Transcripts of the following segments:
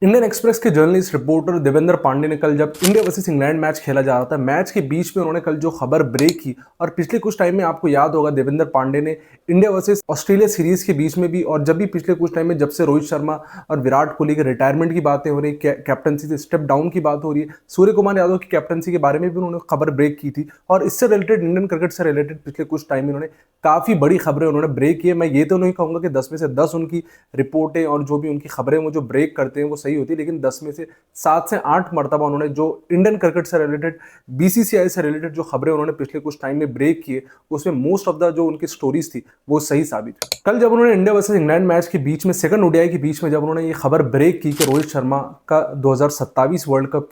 Indian express के journalist reporter Devendra Pandey ने कल जब इंडिया वर्सेस इंग्लैंड मैच खेला जा रहा था, मैच के बीच में उन्होंने कल जो खबर ब्रेक की, और पिछले कुछ टाइम में आपको याद होगा देवेंद्र पांडे ने इंडिया वर्सेस ऑस्ट्रेलिया सीरीज के बीच में भी, और जब भी पिछले कुछ टाइम में जब से रोहित शर्मा और विराट कोहली के रिटायरमेंट की बातें हो रही, कैप्टनसी से स्टेप डाउन की बात हो रही है, सूर्य कुमार यादव की कैप्टनसी के बारे में भी उन्होंने खबर ब्रेक की थी। और इससे रिलेटेड, इंडियन क्रिकेट से रिलेटेड पिछले कुछ टाइम में उन्होंने काफी बड़ी खबरें उन्होंने ब्रेक की है। मैं ये तो नहीं कहूंगा कि 10 में से 10 उनकी रिपोर्टें और जो भी उनकी खबरें वो जो ब्रेक करते हैं वो सही होती है, लेकिन 10 में से 7 से 8 मरतबा उन्होंने जो इंडियन क्रिकेट से रिलेटेड, बीसीसीआई से रिलेटेड जो खबरें उन्होंने पिछले कुछ टाइम में ब्रेक किए, उसमें मोस्ट ऑफ द जो उनकी स्टोरीज थी वो सही साबित हुई। कल जब उन्होंने इंडिया वर्सेस इंग्लैंड मैच के बीच में, सेकंड ओडीआई के बीच में, जब उन्होंने ये खबर ब्रेक की कि रोहित शर्मा का 2027 वर्ल्ड कप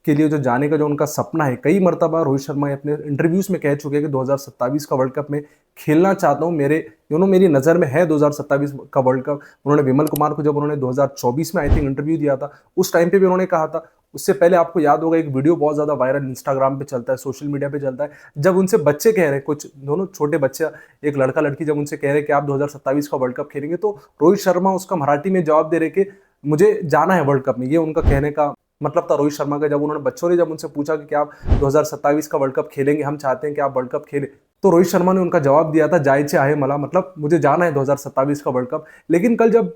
के लिए जो जाने का जो उनका सपना है, कई मरतबा रोहित शर्मा अपने इंटरव्यूज में कह चुके हैं कि 2027 का वर्ल्ड कप में खेलना चाहता हूं, मेरी नज़र में है 2027 का वर्ल्ड कप। उन्होंने विमल कुमार को, जब उन्होंने 2024 में आई थिंक इंटरव्यू दिया था, उस टाइम पे भी उन्होंने कहा था। उससे पहले आपको याद होगा एक वीडियो बहुत ज़्यादा वायरल इंस्टाग्राम पे चलता है, सोशल मीडिया पे चलता है, जब उनसे बच्चे कह रहे हैं, कुछ दोनों छोटे बच्चे, एक लड़का लड़की, जब उनसे कह रहे हैं कि आप 2027 का वर्ल्ड कप खेलेंगे, तो रोहित शर्मा उसका मराठी में जवाब दे रहे कि मुझे जाना है वर्ल्ड कप में। ये उनका कहने का मतलब था रोहित शर्मा का। जब उन्होंने बच्चों ने जब उनसे पूछा कि क्या आप 2027 का वर्ल्ड कप खेलेंगे, हम चाहते हैं कि आप वर्ल्ड कप खेलें, तो रोहित शर्मा ने उनका जवाब दिया था, जायचे आहे मला, मतलब मुझे जाना है 2027 का वर्ल्ड कप। लेकिन कल जब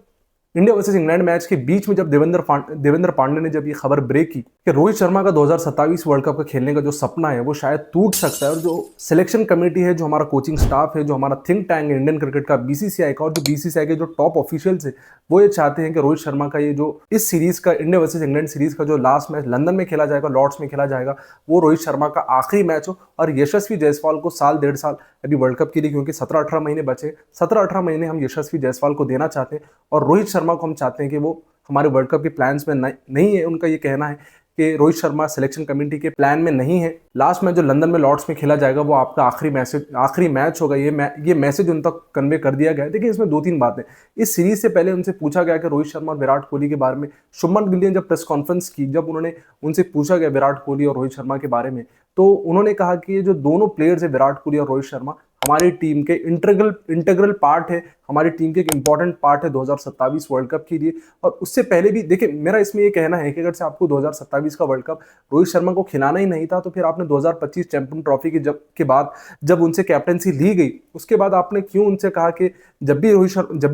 इंडिया वर्सेस इंग्लैंड मैच के बीच में जब देवेंद्र पांडे ने जब ये खबर ब्रेक की कि रोहित शर्मा का 2027 वर्ल्ड कप का खेलने का जो सपना है वो शायद टूट सकता है, और जो सिलेक्शन कमेटी है, जो हमारा कोचिंग स्टाफ है, जो हमारा थिंक टैंक है इंडियन क्रिकेट का, बीसीसीआई का, और जो बीसीसीआई के जो टॉप ऑफिशियल्स है, वो ये चाहते हैं कि रोहित शर्मा का ये जो इस सीरीज का, इंडिया वर्सेस इंग्लैंड सीरीज का जो लास्ट मैच लंदन में खेला जाएगा, लॉर्ड्स में खेला जाएगा, वो रोहित शर्मा का आखिरी मैच हो, और यशस्वी जायसवाल को साल 1.5 साल अभी वर्ल्ड कप के लिए, क्योंकि 17-18 महीने बचे, 17-18 महीने हम यशस्वी जायसवाल को देना चाहते हैं, और रोहित शर्मा को हम चाहते हैं कि वो हमारे वर्ल्ड कप के प्लान्स में नहीं है। उनका ये कहना है कि रोहित शर्मा सिलेक्शन कमेटी के प्लान में नहीं है। लास्ट मैच जो लंदन में लॉर्ड्स में खेला जाएगा वो आपका आखिरी मैच होगा। ये मैसेज उन तक कन्वे कर दिया गया है। देखिए, इसमें 2-3 बातें। इस सीरीज से पहले उनसे पूछा गया कि रोहित शर्मा और विराट कोहली के बारे में, शुभमन गिल ने जब प्रेस कॉन्फ्रेंस की, जब उन्होंने उनसे पूछा गया विराट कोहली और रोहित शर्मा के बारे में, तो उन्होंने कहा कि ये जो दोनों प्लेयर्स है, विराट कोहली और रोहित शर्मा, हमारी टीम के इंटीग्रल पार्ट है, हमारी टीम के एक इंपॉर्टेंट पार्ट है 2027 वर्ल्ड कप के लिए। और उससे पहले भी देखिए, मेरा इसमें ये कहना है कि अगर से आपको 2027 का वर्ल्ड कप रोहित शर्मा को खिलाना ही नहीं था, तो फिर आपने 2025 चैंपियन ट्रॉफी के बाद जब उनसे कैप्टनसी ली गई, उसके बाद आपने क्यों उनसे कहा कि जब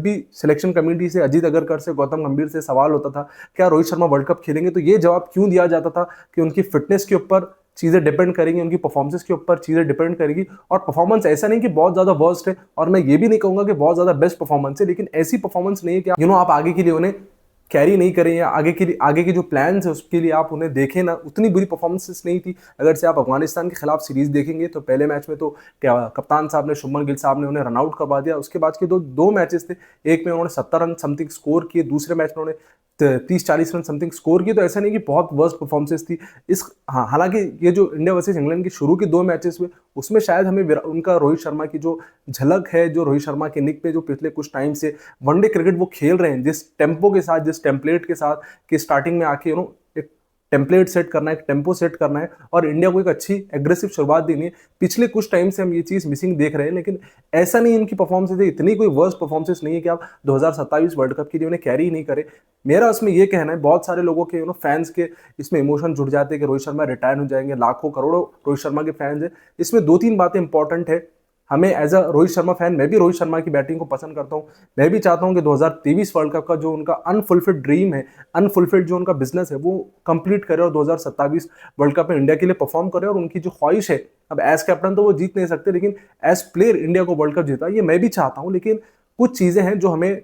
भी सिलेक्शन कमेटी से, अजीत अगरकर से, गौतम गंभीर से सवाल होता था क्या रोहित शर्मा वर्ल्ड कप खेलेंगे, तो ये जवाब क्यों दिया जाता था कि उनकी फिटनेस के ऊपर चीज़ें डिपेंड करेंगी, उनकी परफॉर्मेंस के ऊपर चीज़ें डिपेंड करेगी। और परफॉर्मेंस ऐसा नहीं कि बहुत ज़्यादा वर्स्ट है, और मैं ये भी नहीं कहूँगा कि बहुत ज़्यादा बेस्ट परफॉर्मेंस है, लेकिन ऐसी परफॉर्मेंस नहीं है कि आप आगे के लिए उन्हें कैरी नहीं करें, या आगे के जो प्लान्स है उसके लिए आप उन्हें देखें ना। उतनी बुरी परफॉर्मेंसेस नहीं थी। अगर से आप अफगानिस्तान के खिलाफ सीरीज देखेंगे, तो पहले मैच में तो कप्तान साहब ने, शुभमन गिल साहब ने उन्हें रन आउट करवा दिया। उसके बाद के दो मैचेस थे, एक में उन्होंने 70 रन समथिंग स्कोर किए, दूसरे मैच में उन्होंने 30-40 रन समथिंग स्कोर किए। तो ऐसा नहीं कि बहुत वर्स्ट परफॉर्मेंसेस थी हालांकि ये जो इंडिया वर्सेस इंग्लैंड के शुरू के 2 मैचेस हुए, उसमें शायद हमें उनका रोहित शर्मा की जो झलक है, जो रोहित शर्मा के निक पे जो पिछले कुछ टाइम से वनडे क्रिकेट वो खेल रहे हैं, जिस टेम्पो के साथ, जिस टेम्पलेट के साथ, कि स्टार्टिंग में आके एक टेम्पलेट सेट करना है, एक टेम्पो सेट करना है, और इंडिया को एक अच्छी एग्रेसिव शुरुआत देनी है। पिछले कुछ टाइम से हम ये चीज़ मिसिंग देख रहे हैं, लेकिन ऐसा नहीं इनकी परफॉर्मेंस है, इतनी कोई वर्स्ट परफॉर्मेंस नहीं है कि आप 2027 वर्ल्ड कप के लिए उन्हें कैरी ही नहीं करे। मेरा उसमें ये कहना है, बहुत सारे लोगों के फैंस के इसमें इमोशन जुड़ जाते हैं कि रोहित शर्मा रिटायर हो जाएंगे, लाखों करोड़ों रोहित शर्मा के फैंस है। इसमें 2-3 बातें इंपॉर्टेंट है। हमें as a Rohit Sharma fan, मैं भी रोहित शर्मा की बैटिंग को पसंद करता हूँ। मैं भी चाहता हूँ कि 2023 वर्ल्ड कप का जो उनका अनफुलफिल्ड ड्रीम है, अनफुलफिल्ड जो उनका बिजनेस है, वो कंप्लीट करे, और 2027 वर्ल्ड कप में इंडिया के लिए परफॉर्म करे। और उनकी जो ख्वाहिश है, अब एज कैप्टन तो वो जीत नहीं सकते, लेकिन एज प्लेयर इंडिया को वर्ल्ड कप जीता, ये मैं भी चाहता हूँ। लेकिन कुछ चीज़ें हैं जो हमें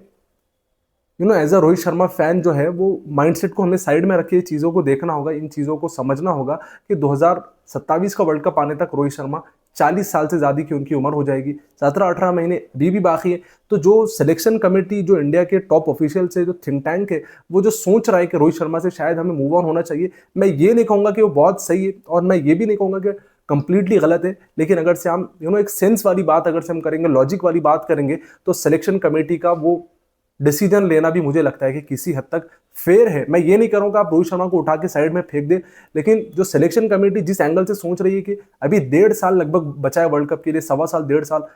as a Rohit Sharma fan जो है, वो माइंडसेट को हमें साइड में रखे चीज़ों को देखना होगा, इन चीज़ों को समझना होगा कि 2027 का वर्ल्ड कप आने तक रोहित शर्मा 40 साल से ज़्यादा की उनकी उम्र हो जाएगी, 17-18 महीने अभी भी बाकी है। तो जो सिलेक्शन कमेटी, जो इंडिया के टॉप ऑफिशियल से, जो थिंक टैंक है, वो जो सोच रहा है कि रोहित शर्मा से शायद हमें मूव ऑन होना चाहिए, मैं ये नहीं कहूँगा कि वो बहुत सही है, और मैं ये भी नहीं कहूँगा कि कंप्लीटली गलत है। लेकिन अगर से हम एक सेंस वाली बात अगर से हम करेंगे, लॉजिक वाली बात करेंगे, तो सिलेक्शन कमेटी का वो डिसीजन लेना भी मुझे लगता है कि किसी हद तक फेयर है। मैं ये नहीं करूँगा आप रोहित शर्मा को उठा के साइड में फेंक दे, लेकिन जो सिलेक्शन कमेटी जिस एंगल से सोच रही है कि अभी 1.5 साल लगभग बचा है वर्ल्ड कप के लिए, 1.25 साल 1.5 साल,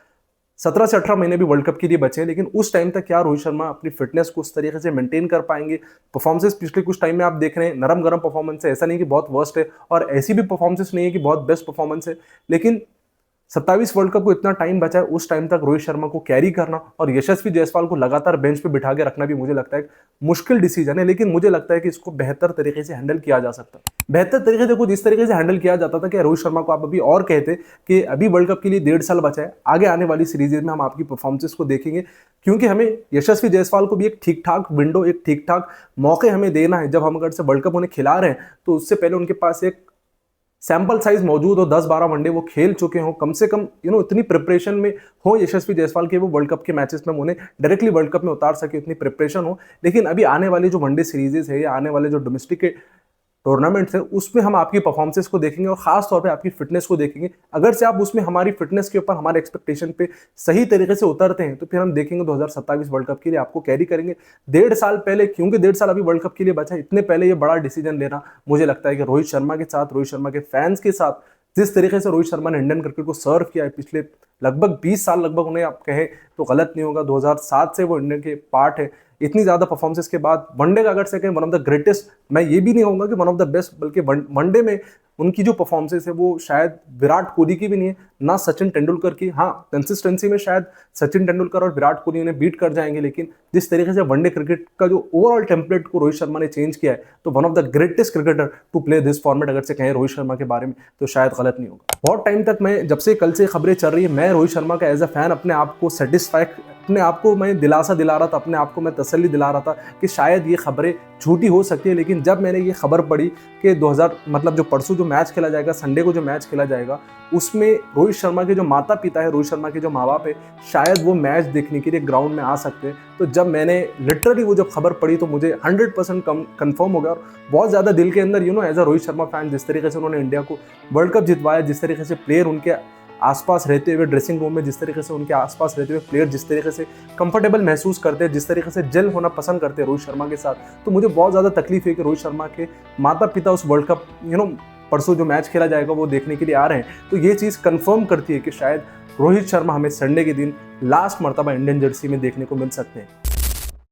17 से 18 महीने भी वर्ल्ड कप के लिए बचे हैं, लेकिन उस टाइम तक क्या रोहित शर्मा अपनी फिटनेस को उस तरीके से मेंटेन कर पाएंगे? परफॉर्मेंसेस पिछले कुछ टाइम में आप देख रहे हैं नरम गरम परफॉर्मेंस है, ऐसा नहीं कि बहुत वर्स्ट है और ऐसी भी परफॉर्मेंसेस नहीं है कि बहुत बेस्ट परफॉर्मेंस है, लेकिन 27 वर्ल्ड कप को इतना टाइम बचा है, उस टाइम तक रोहित शर्मा को कैरी करना और यशस्वी जायसवाल को लगातार बेंच पे बिठा के रखना भी मुझे लगता है मुश्किल डिसीजन है, लेकिन मुझे लगता है कि इसको बेहतर तरीके से हैंडल किया जा सकता है। बेहतर तरीके देखो, जिस तरीके से हैंडल किया जाता था कि रोहित शर्मा को आप अभी और कहते कि अभी वर्ल्ड कप के लिए 1.5 साल बचा है, आगे आने वाली सीरीज में हम आपकी परफॉर्मेंसेस को देखेंगे, क्योंकि हमें यशस्वी जायसवाल को भी एक ठीक ठाक विंडो, एक ठीक ठाक मौके हमें देना है। जब हम अगर से वर्ल्ड कप उन्हें खिला रहे हैं तो उससे पहले उनके पास एक सैंपल साइज मौजूद हो, 10-12 वनडे वो खेल चुके हो, कम से कम इतनी प्रिपरेशन में हो यशस्वी जायसवाल के वो वर्ल्ड कप के मैचेस में उन्हें डायरेक्टली वर्ल्ड कप में उतार सके, इतनी प्रिपरेशन हो। लेकिन अभी आने वाली जो वनडे सीरीजेस है या आने वाले जो डोमेस्टिक के टूर्नामेंट्स है उसमें हम आपकी परफॉर्मेंसेस को देखेंगे और खास तौर पे आपकी फिटनेस को देखेंगे। अगर से आप उसमें हमारी फिटनेस के ऊपर हमारे एक्सपेक्टेशन पे सही तरीके से उतरते हैं तो फिर हम देखेंगे 2027 वर्ल्ड कप के लिए आपको कैरी करेंगे। 1.5 साल पहले, क्योंकि 1.5 साल अभी वर्ल्ड कप के लिए बचा है, इतने पहले ये बड़ा डिसीजन लेना मुझे लगता है कि रोहित शर्मा के साथ, रोहित शर्मा के फैंस के साथ जिस तरीके से रोहित शर्मा ने इंडियन क्रिकेट को सर्व किया है पिछले लगभग 20 साल, लगभग उन्हें आप कहें तो गलत नहीं होगा, 2007 से वो इंडियन के पार्ट है। इतनी ज़्यादा परफॉर्मेंसेस के बाद वनडे का अगर से कहें वन ऑफ द ग्रेटेस्ट, मैं ये भी नहीं कहूँगा कि वन ऑफ द बेस्ट, बल्कि वनडे में उनकी जो परफॉर्मेंसेस है वो शायद विराट कोहली की भी नहीं है, ना सचिन तेंदुलकर की। हाँ, कंसिस्टेंसी में शायद सचिन तेंदुलकर और विराट कोहली उन्हें बीट कर जाएंगे, लेकिन जिस तरीके से वनडे क्रिकेट का जो ओवरऑल टेम्पलेट को रोहित शर्मा ने चेंज किया है, तो one of the greatest cricketer to play this format अगर से कहें रोहित शर्मा के बारे में तो शायद गलत नहीं होगा। बहुत टाइम तक मैं, जब से कल से खबरें चल रही है, मैं रोहित शर्मा का एज अ फैन अपने आप को सेटिस्फाई, अपने आप को मैं दिलासा दिला रहा था, अपने आप को मैं तसल्ली दिला रहा था कि शायद ये खबरें झूठी हो सकती है। लेकिन जब मैंने ये खबर पढ़ी कि 2000 मतलब जो परसों जो मैच खेला जाएगा, संडे को जो मैच खेला जाएगा, उसमें रोहित शर्मा के जो माता पिता है, रोहित शर्मा के जो माँ बाप है, शायद वो मैच देखने के लिए ग्राउंड में आ सकते हैं, तो जब मैंने लिटरली वो जब खबर पढ़ी तो मुझे 100% कन्फर्म हो गया और बहुत ज़्यादा दिल के अंदर as a Rohit Sharma fan, जिस तरीके से उन्होंने इंडिया को वर्ल्ड कप जितवाया, जिस तरीके से प्लेयर उनके आसपास रहते हुए ड्रेसिंग रूम में, जिस तरीके से उनके आसपास रहते हुए प्लेयर जिस तरीके से कंफर्टेबल महसूस करते हैं, जिस तरीके से जेल होना पसंद करते हैं रोहित शर्मा के साथ, तो मुझे बहुत ज़्यादा तकलीफ है कि रोहित शर्मा के माता पिता उस वर्ल्ड कप परसों जो मैच खेला जाएगा वो देखने के लिए आ रहे हैं। तो ये चीज़ कंफर्म करती है कि शायद रोहित शर्मा हमें संडे के दिन लास्ट मर्तबा इंडियन जर्सी में देखने को मिल सकते हैं।